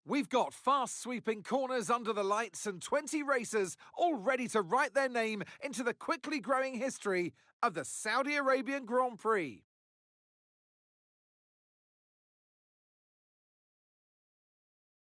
We've got fast sweeping corners under the lights and 20 racers all ready to write their name into the quickly growing history of the Saudi Arabian Grand Prix.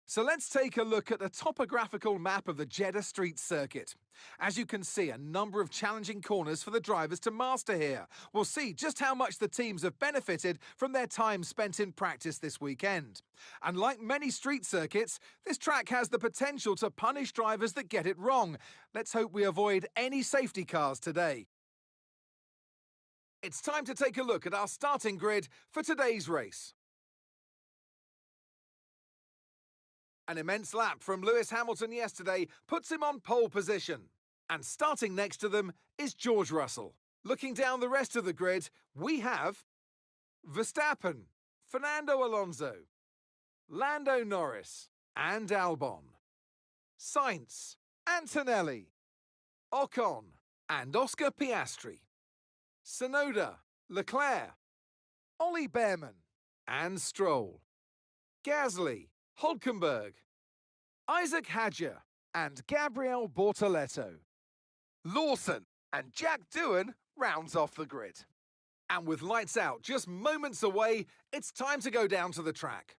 So let's take a look at the topographical map of the Jeddah Street Circuit. As you can see, a number of challenging corners for the drivers to master here. We'll see just how much the teams have benefited from their time spent in practice this weekend. And like many street circuits, this track has the potential to punish drivers that get it wrong. Let's hope we avoid any safety cars today. It's time to take a look at our starting grid for today's race. An immense lap from L.Hamilton yesterday puts him on pole position. And starting next to them is George Russell. Looking down the rest of the grid, we have Verstappen, Fernando Alonso, Lando Norris and Albon, Sainz, Antonelli, Ocon and Oscar Piastri, Tsunoda, Leclerc, Ollie Behrman and Stroll, Gasly, Hülkenberg, Isaac Hadjar and Gabriel Bortoleto. Lawson and Jack Doohan rounds off the grid. And with lights out just moments away, it's time to go down to the track.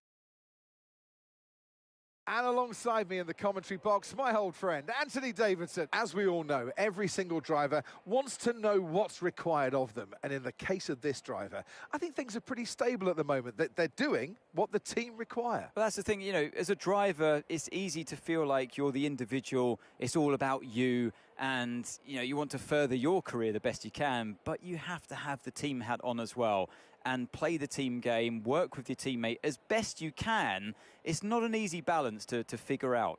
And alongside me in the commentary box, my old friend, Anthony Davidson. As we all know, every single driver wants to know what's required of them. And in the case of this driver, I think things are pretty stable at the moment. They're doing what the team require. Well, that's the thing, you know, as a driver, it's easy to feel like you're the individual. It's all about you. And, you know, you want to further your career the best you can. But you have to have the team hat on as well and play the team game, work with your teammate as best you can. It's not an easy balance to figure out.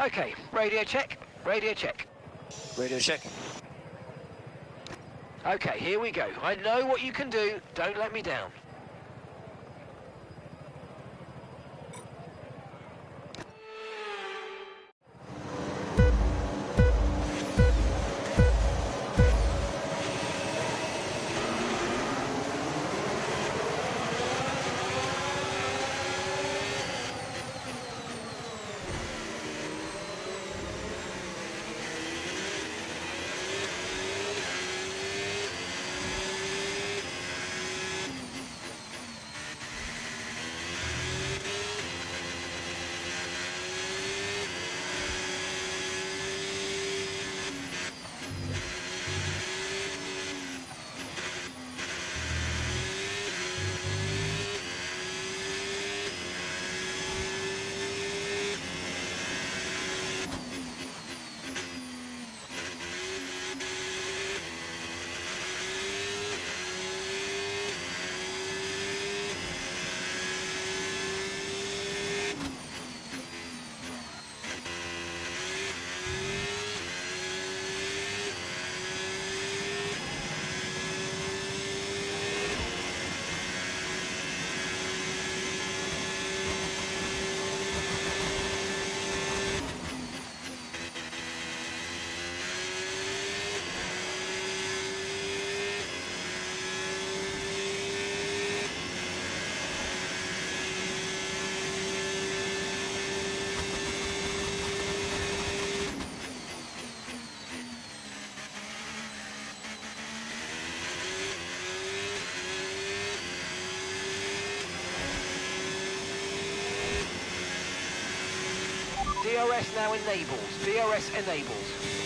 Okay, radio check, radio check. Radio check. Okay, here we go. I know what you can do. Don't let me down. DRS now enables. DRS enables.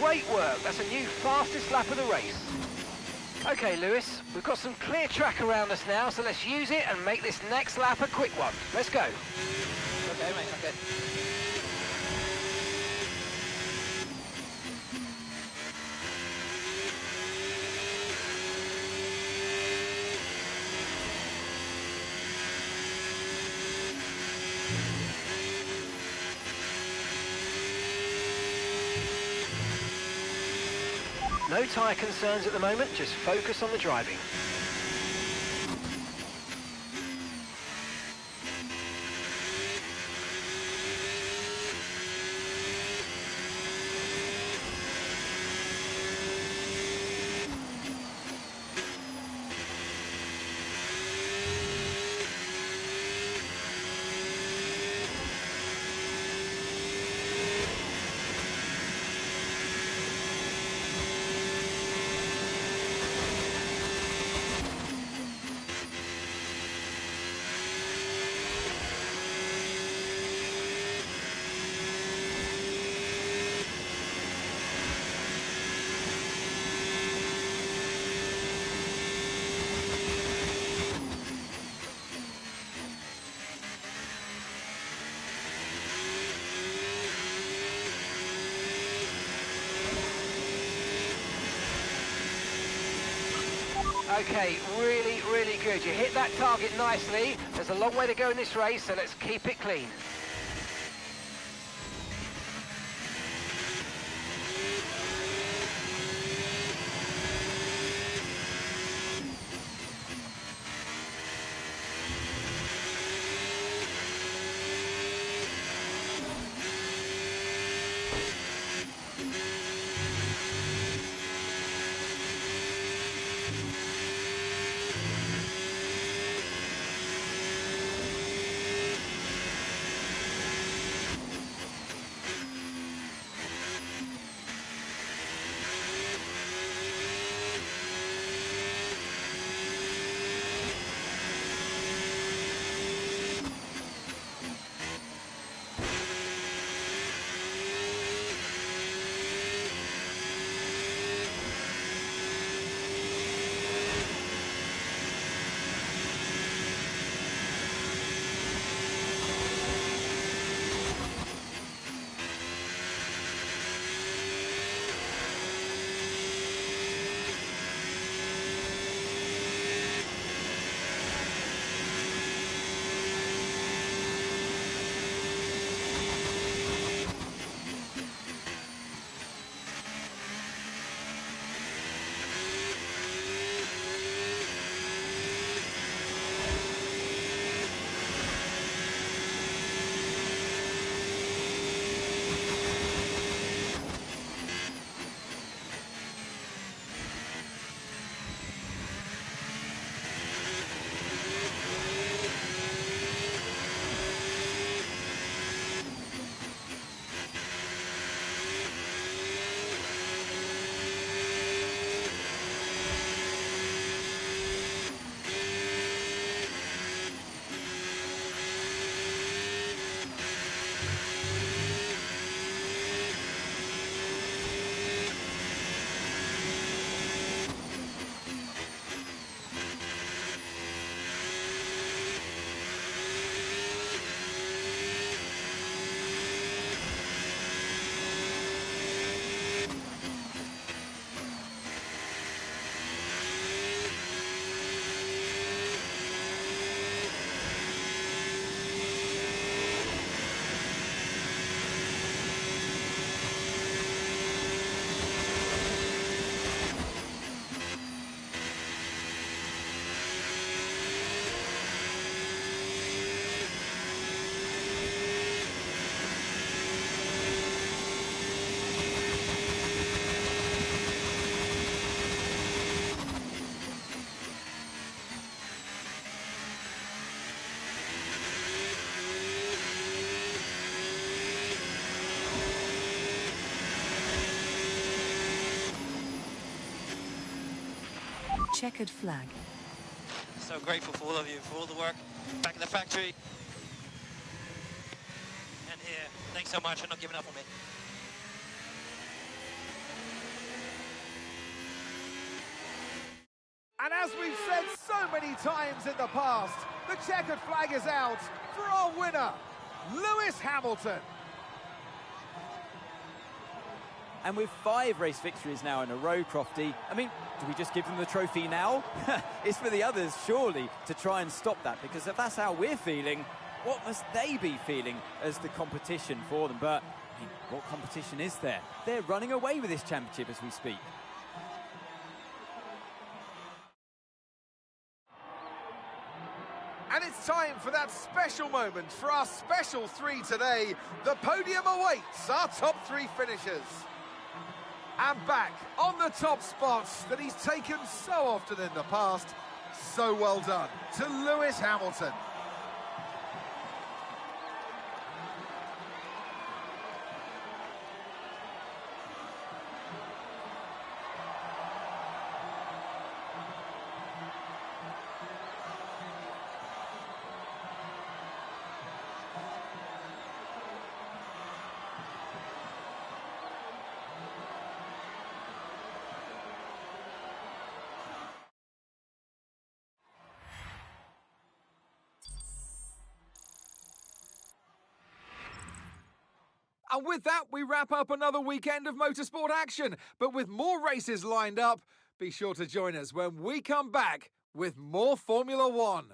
Great work. That's a new fastest lap of the race. Okay, Lewis, we've got some clear track around us now, so let's use it and make this next lap a quick one. Let's go. Okay, mate, okay. No tyre concerns at the moment, just focus on the driving. Okay, really, really good. You hit that target nicely. There's a long way to go in this race, so let's keep it clean. Checkered flag. So grateful for all of you, for all the work back in the factory and here. Thanks so much for not giving up on me. And as we've said so many times in the past, the checkered flag is out for our winner, Lewis Hamilton. And with 5 race victories now in a row, Crofty, I mean, do we just give them the trophy now? It's for the others, surely, to try and stop that, because if that's how we're feeling, what must they be feeling as the competition for them? But, I mean, what competition is there? They're running away with this championship as we speak. And it's time for that special moment for our special 3 today. The podium awaits our top 3 finishers. And back on the top spots that he's taken so often in the past. So well done to Lewis Hamilton. And with that, we wrap up another weekend of motorsport action. But with more races lined up, be sure to join us when we come back with more Formula One.